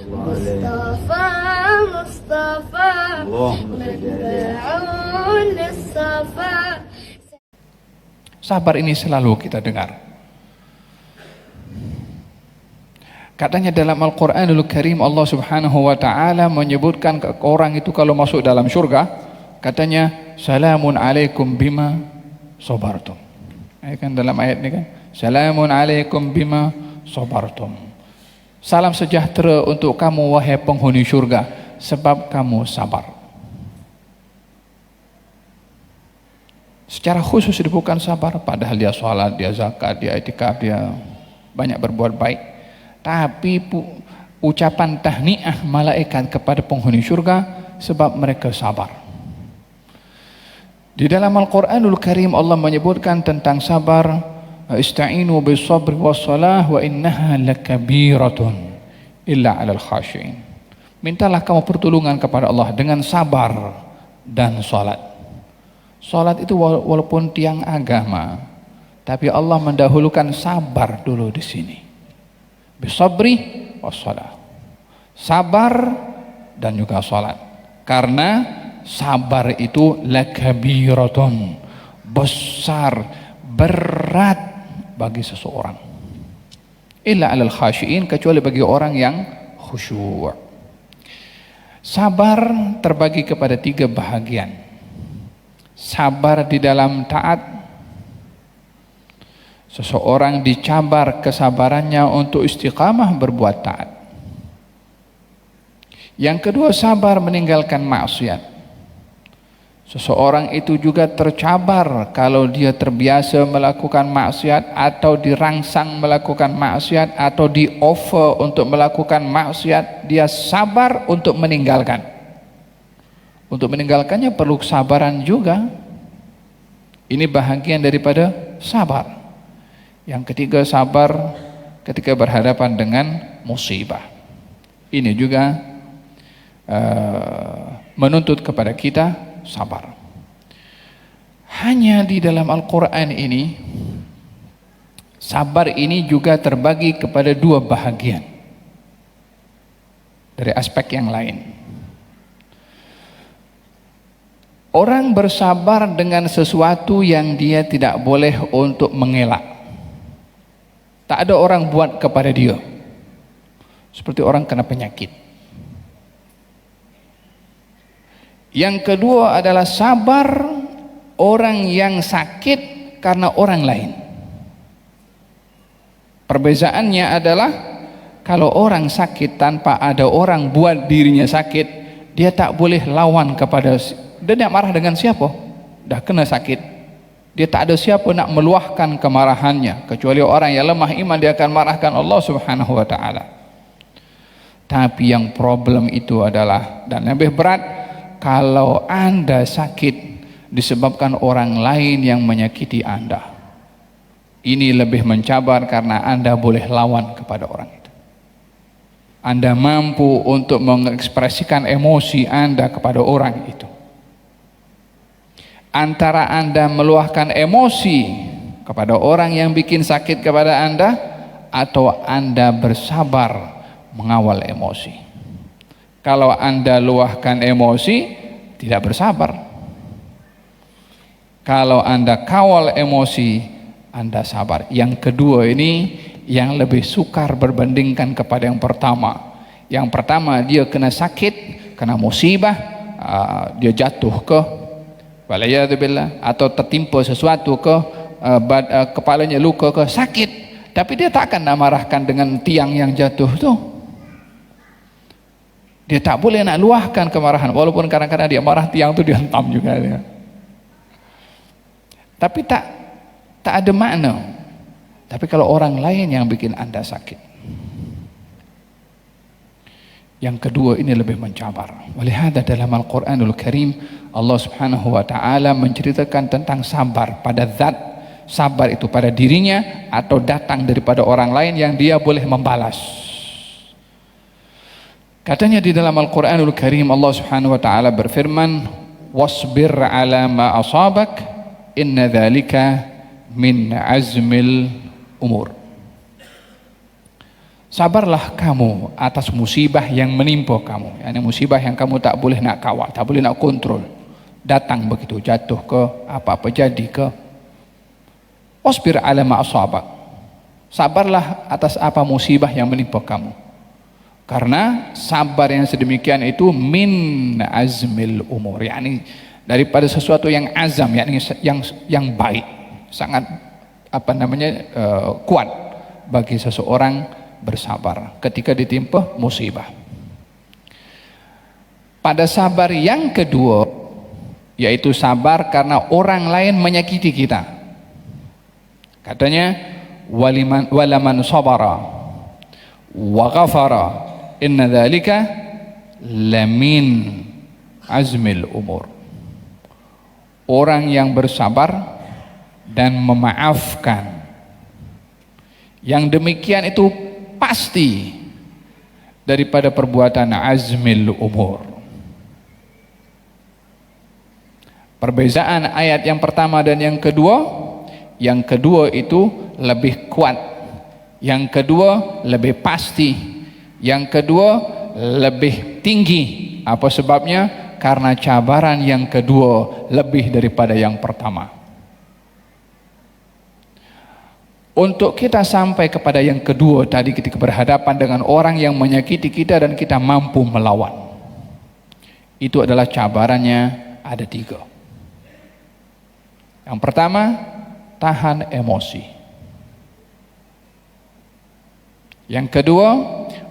مصطفى مصطفى متبعون للصفا. Sabar ini selalu kita dengar. Katanya dalam Al-Quranul Karim Allah Subhanahu wa ta'ala menyebutkan orang itu kalau masuk dalam surga, katanya salamun alaikum bima sabartum. Kan dalam ayat ini kan, salamun alaikum bima sabartum. Salam sejahtera untuk kamu wahai penghuni surga sebab kamu sabar. Secara khusus bukan sabar, padahal dia sholat, dia zakat, dia i'tikaf, dia banyak berbuat baik. Tapi ucapan tahniah malaikat kepada penghuni surga sebab mereka sabar. Di dalam Al-Quranul Karim Allah menyebutkan tentang sabar, ista'inu bis-sabri was-salah wa innaha lakabiratun illa 'alal khashi'in. Mintalah kamu pertolongan kepada Allah dengan sabar dan salat. Salat itu walaupun tiang agama, tapi Allah mendahulukan sabar dulu di sini. Bisabri wassalah, sabar dan juga salat, karena sabar itu lakabiratun, besar, berat bagi seseorang. Illa 'alal khashiin, kecuali bagi orang yang khusyuk. Sabar terbagi kepada 3 bahagian. Sabar di dalam taat, seseorang dicabar kesabarannya untuk istiqamah berbuat taat. Yang kedua, sabar meninggalkan maksiat. Seseorang itu juga tercabar kalau dia terbiasa melakukan maksiat, atau dirangsang melakukan maksiat, atau di offer untuk melakukan maksiat, dia sabar untuk meninggalkan. Untuk meninggalkannya perlu kesabaran juga. Ini bahagian daripada sabar. Yang ketiga, sabar ketika berhadapan dengan musibah. Ini juga menuntut kepada kita sabar. Hanya di dalam Al-Quran ini, sabar ini juga terbagi kepada 2 bahagian dari aspek yang lain. Orang bersabar dengan sesuatu yang dia tidak boleh untuk mengelak. Tak ada orang buat kepada dia. Seperti orang kena penyakit. Yang kedua adalah sabar orang yang sakit karena orang lain. Perbezaannya adalah kalau orang sakit tanpa ada orang buat dirinya sakit, dia tak boleh lawan kepada, dia nak marah dengan siapa? Dah kena sakit. Dia tak ada siapa nak meluahkan kemarahannya, kecuali orang yang lemah iman, dia akan marahkan Allah Subhanahu wa ta'ala. Tapi yang problem itu adalah, dan lebih berat, kalau Anda sakit disebabkan orang lain yang menyakiti Anda. Ini lebih mencabar karena Anda boleh lawan kepada orang itu. Anda mampu untuk mengekspresikan emosi Anda kepada orang itu. Antara Anda meluahkan emosi kepada orang yang bikin sakit kepada Anda, atau Anda bersabar mengawal emosi. Kalau Anda luahkan emosi, tidak bersabar. Kalau Anda kawal emosi, Anda sabar. Yang kedua ini yang lebih sukar berbandingkan kepada yang pertama. Yang pertama dia kena sakit, kena musibah, dia jatuh ke walayyadubillah, atau tertimpa sesuatu ke kepalanya luka ke, sakit, tapi dia tak akan nak marahkan dengan tiang yang jatuh tu. Dia tak boleh nak luahkan kemarahan, walaupun kadang-kadang dia marah, tiang tu dia hentam juga dia. Tapi tak ada makna. Tapi kalau orang lain yang bikin Anda sakit, yang kedua ini lebih mencabar. Walihada dalam Al-Quranul Karim Allah Subhanahu wa ta'ala menceritakan tentang sabar pada zat. Sabar itu pada dirinya atau datang daripada orang lain yang dia boleh membalas. Katanya di dalam Al-Quranul Karim Allah Subhanahu wa ta'ala berfirman, wasbir ala ma asabak inna dhalika min azmil umur. sabarlah kamu atas musibah yang menimpa kamu. Yani musibah yang kamu tak boleh nak kawal, tak boleh nak kontrol. Datang begitu, jatuh ke, apa-apa jadi ke. Wasbir ala ma asabak. Sabarlah atas apa musibah yang menimpa kamu. Karena sabar yang sedemikian itu min azmil umur. Yani daripada sesuatu yang azam, yakni yang baik, sangat kuat bagi seseorang bersabar ketika ditimpa musibah. Pada sabar yang kedua, yaitu sabar karena orang lain menyakiti kita. Katanya walaman sabara wa ghafara inna dzalika lamin azmil umur. Orang yang bersabar dan memaafkan, yang demikian itu pasti daripada perbuatan azmil umur. Perbezaan ayat yang pertama dan yang kedua itu lebih kuat, yang kedua lebih pasti, yang kedua lebih tinggi. Apa sebabnya? Karena cabaran yang kedua lebih daripada yang pertama. Untuk kita sampai kepada yang kedua tadi, ketika berhadapan dengan orang yang menyakiti kita dan kita mampu melawan, itu adalah cabarannya ada 3. Yang pertama, tahan emosi. Yang kedua,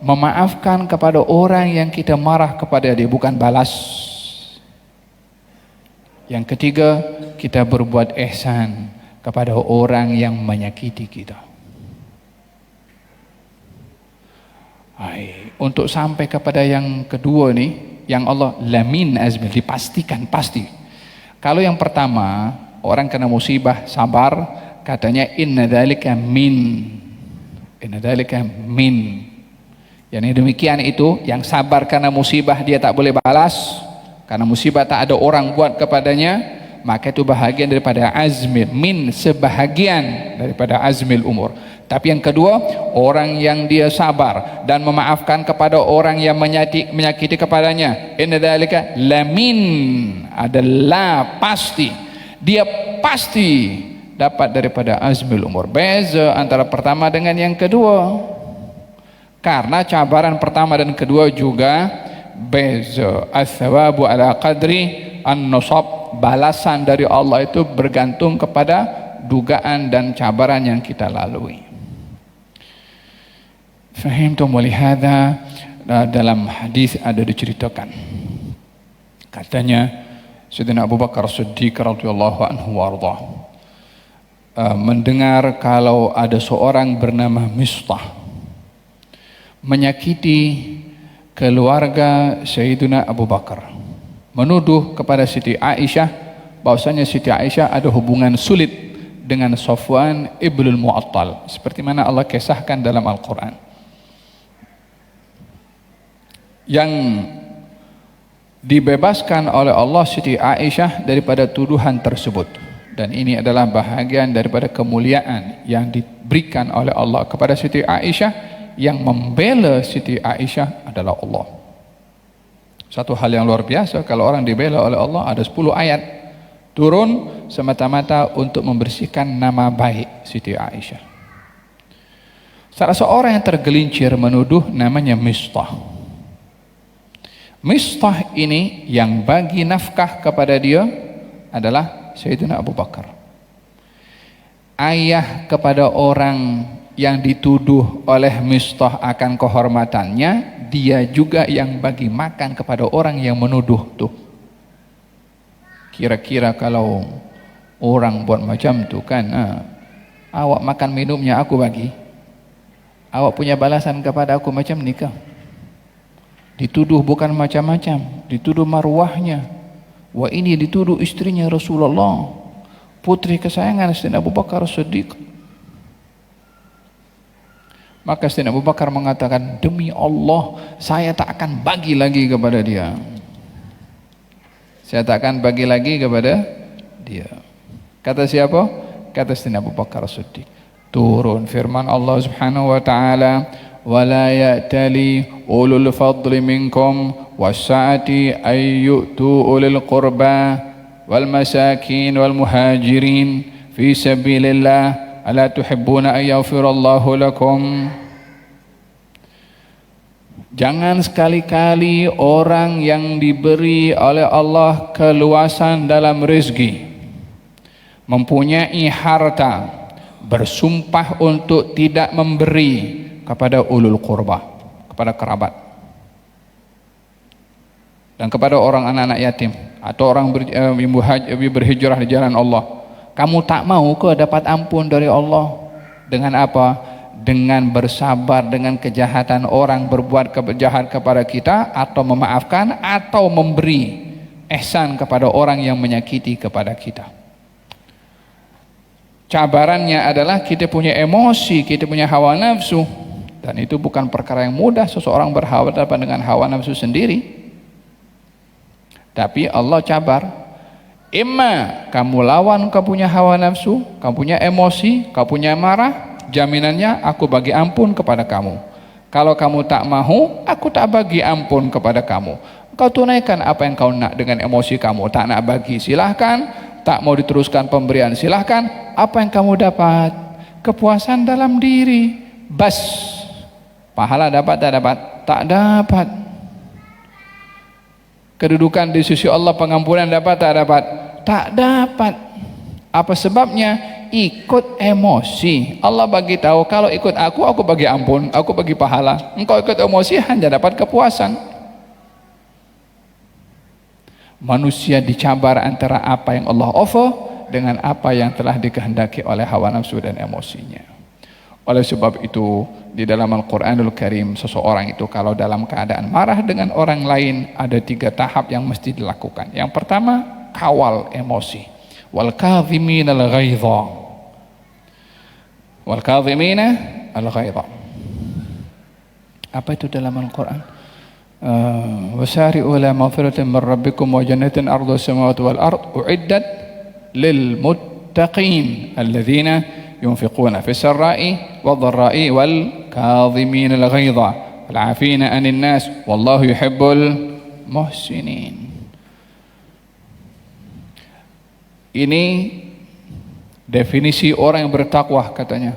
memaafkan kepada orang yang kita marah kepada dia, bukan balas. Yang ketiga, kita berbuat ihsan kepada orang yang menyakiti kita. Untuk sampai kepada yang kedua nih, yang Allah lamin azmil, dipastikan pasti. Kalau yang pertama, orang kena musibah sabar, katanya inna dzalika min. Yang demikian itu, yang sabar karena musibah dia tak boleh balas, karena musibah tak ada orang buat kepadanya, maka itu bahagian daripada azmil min, sebahagian daripada azmil umur. Tapi yang kedua, orang yang dia sabar dan memaafkan kepada orang yang menyakiti kepadanya, inna dzalika lamin, adalah pasti, dia pasti dapat daripada azmil umur. Beza antara pertama dengan yang kedua, karena cabaran pertama dan kedua juga beza. As-sawabu ala qadri an-nusab, balasan dari Allah itu bergantung kepada dugaan dan cabaran yang kita lalui. Fahimtum? Walihada dalam hadis ada diceritakan, katanya Sayyidina Abu Bakar Siddiq radhiyallahu anhu warḍah mendengar kalau ada seorang bernama Mistah menyakiti keluarga Sayyidina Abu Bakar, menuduh kepada Siti Aisyah bahwasanya Siti Aisyah ada hubungan sulit dengan Safwan ibnul Mu'attal, seperti mana Allah kisahkan dalam Al-Quran. Yang dibebaskan oleh Allah Siti Aisyah daripada tuduhan tersebut, dan ini adalah bahagian daripada kemuliaan yang diberikan oleh Allah kepada Siti Aisyah. Yang membela Siti Aisyah adalah Allah. Satu hal yang luar biasa, kalau orang dibela oleh Allah, ada 10 ayat turun semata-mata untuk membersihkan nama baik Siti Aisyah. Salah seorang yang tergelincir menuduh namanya Mistah. Mistah ini yang bagi nafkah kepada dia adalah Sayyidina Abu Bakar. Ayah kepada orang yang dituduh oleh Mistah akan kehormatannya, dia juga yang bagi makan kepada orang yang menuduh tuh. Kira-kira kalau orang buat macam tu kan, awak makan minumnya aku bagi, awak punya balasan kepada aku macam ni kah? Dituduh bukan macam-macam, dituduh marwahnya. Wah, ini dituduh istrinya Rasulullah, putri kesayangan Sayyidina Abu Bakar Siddiq. Maka Sayyidina Abu Bakar mengatakan, demi Allah saya tak akan bagi lagi kepada dia, saya tak akan bagi lagi kepada dia. Kata siapa? Kata Sayyidina Abu Bakar Siddiq. Turun firman Allah Subhanahu wa taala, ولا يأتلي أولو الفضل منكم والسعة أن يؤتوا أولي القربى والمساكين والمهاجرين في سبيل الله ألا تحبون أن يغفر الله لكم. Jangan sekali-kali orang yang diberi oleh Allah keluasan dalam rezeki, mempunyai harta, bersumpah untuk tidak memberi kepada ulul qurba, kepada kerabat, dan kepada orang anak-anak yatim atau orang berhijrah di jalan Allah. Kamu tak mau ke dapat ampun dari Allah dengan apa? Dengan bersabar dengan kejahatan orang berbuat jahat kepada kita, atau memaafkan, atau memberi ihsan kepada orang yang menyakiti kepada kita. Cabarannya adalah kita punya emosi, kita punya hawa nafsu, dan itu bukan perkara yang mudah seseorang berhadapan dengan hawa nafsu sendiri. Tapi Allah cabar, imma kamu lawan kau punya hawa nafsu, kau punya emosi, kau punya marah, jaminannya aku bagi ampun kepada kamu. Kalau kamu tak mahu, aku tak bagi ampun kepada kamu. Kau tunaikan apa yang kau nak dengan emosi kamu. Tak nak bagi, silahkan. Tak mau diteruskan pemberian, silahkan. Apa yang kamu dapat? Kepuasan dalam diri. Bas. Pahala dapat tak dapat? Tak dapat. Kedudukan di sisi Allah, pengampunan dapat tak dapat? Tak dapat. Apa sebabnya? Ikut emosi. Allah bagi tahu, kalau ikut aku bagi ampun, aku bagi pahala. Engkau ikut emosi hanya dapat kepuasan. Manusia dicabar antara apa yang Allah offer dengan apa yang telah dikehendaki oleh hawa nafsu dan emosinya. Oleh sebab itu, di dalam Al-Quranul Karim, seseorang itu kalau dalam keadaan marah dengan orang lain, ada 3 tahap yang mesti dilakukan. Yang pertama, kawal emosi. Wal kadhimin al-ghaidha. Wal kadhimina al-ghaidha. Apa itu dalam Al-Quran? Wasari'u ila maghfiratin min rabbikum wa jannatin arduha as-samawati wal ard u'iddat lil muttaqin alladzina yunfiquna fis sarra'i wad dharra'i wal kadhimina al-ghaidha wal 'afina 'anil nas wallahu yuhibbul muhsinin. Ini definisi orang yang bertakwa, katanya.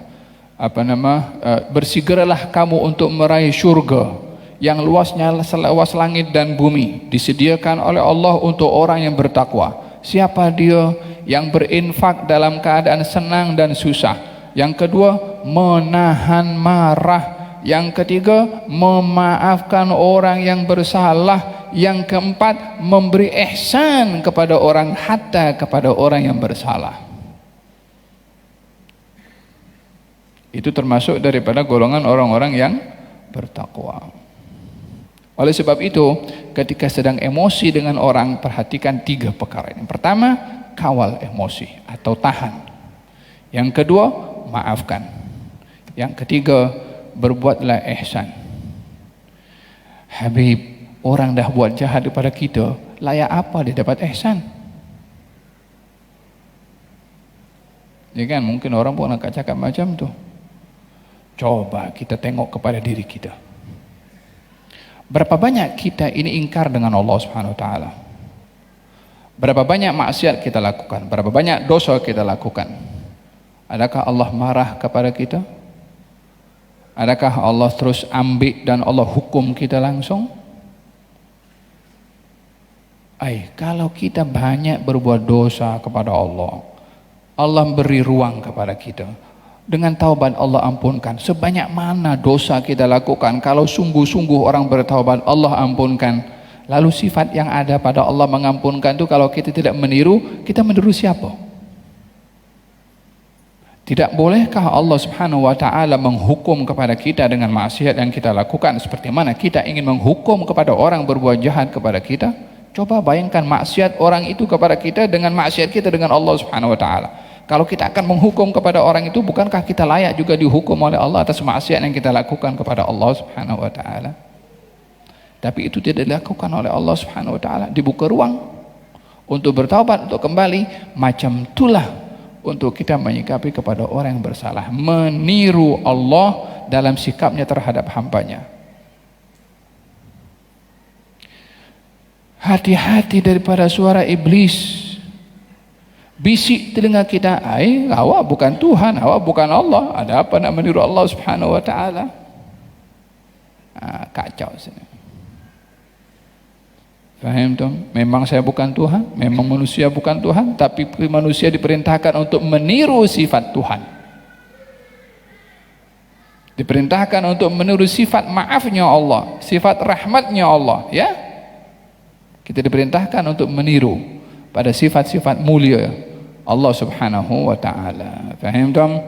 Bersegeralah kamu untuk meraih surga yang luasnya seluas langit dan bumi, disediakan oleh Allah untuk orang yang bertakwa. Siapa dia? Yang berinfak dalam keadaan senang dan susah. Yang kedua, menahan marah. Yang ketiga, memaafkan orang yang bersalah. Yang keempat, memberi ihsan kepada orang, hatta kepada orang yang bersalah. Itu termasuk daripada golongan orang-orang yang bertakwa. Oleh sebab itu, ketika sedang emosi dengan orang, perhatikan 3 perkara ini. Pertama, kawal emosi atau tahan. Yang kedua, maafkan. Yang ketiga, berbuatlah ihsan. Habib, orang dah buat jahat kepada kita, layak apa dia dapat ihsan? Ya kan, mungkin orang pun akan cakap macam tu. Coba kita tengok kepada diri kita. Berapa banyak kita ini ingkar dengan Allah Subhanahu wa taala? Berapa banyak maksiat kita lakukan? Berapa banyak dosa kita lakukan? Adakah Allah marah kepada kita? Adakah Allah terus ambil dan Allah hukum kita langsung? Kalau kita banyak berbuat dosa kepada Allah, Allah beri ruang kepada kita. Dengan taubat Allah ampunkan. Sebanyak mana dosa kita lakukan, kalau sungguh-sungguh orang bertaubat, Allah ampunkan. Lalu sifat yang ada pada Allah mengampunkan itu, kalau kita tidak meniru, kita meniru siapa? Tidak bolehkah Allah Subhanahu wa taala menghukum kepada kita dengan maksiat yang kita lakukan, seperti mana kita ingin menghukum kepada orang berbuat jahat kepada kita? Coba bayangkan maksiat orang itu kepada kita dengan maksiat kita dengan Allah Subhanahu wa taala. Kalau kita akan menghukum kepada orang itu, bukankah kita layak juga dihukum oleh Allah atas maksiat yang kita lakukan kepada Allah Subhanahu wa taala? Tapi itu tidak dilakukan oleh Allah Subhanahu wa taala. Dibuka ruang untuk bertaubat, untuk kembali. Macam itulah untuk kita menyikapi kepada orang yang bersalah. Meniru Allah dalam sikapnya terhadap hambanya. Hati-hati daripada suara iblis. Bisik telinga kita, awak bukan Tuhan, awak bukan Allah, ada apa nak meniru Allah subhanahu wa ta'ala. Kacau sini. Faham tuh? Memang saya bukan Tuhan, memang manusia bukan Tuhan, tapi manusia diperintahkan untuk meniru sifat Tuhan. Diperintahkan untuk meniru sifat maafnya Allah, sifat rahmatnya Allah, ya. Kita diperintahkan untuk meniru pada sifat-sifat mulia Allah subhanahu wa ta'ala. Faham tuh?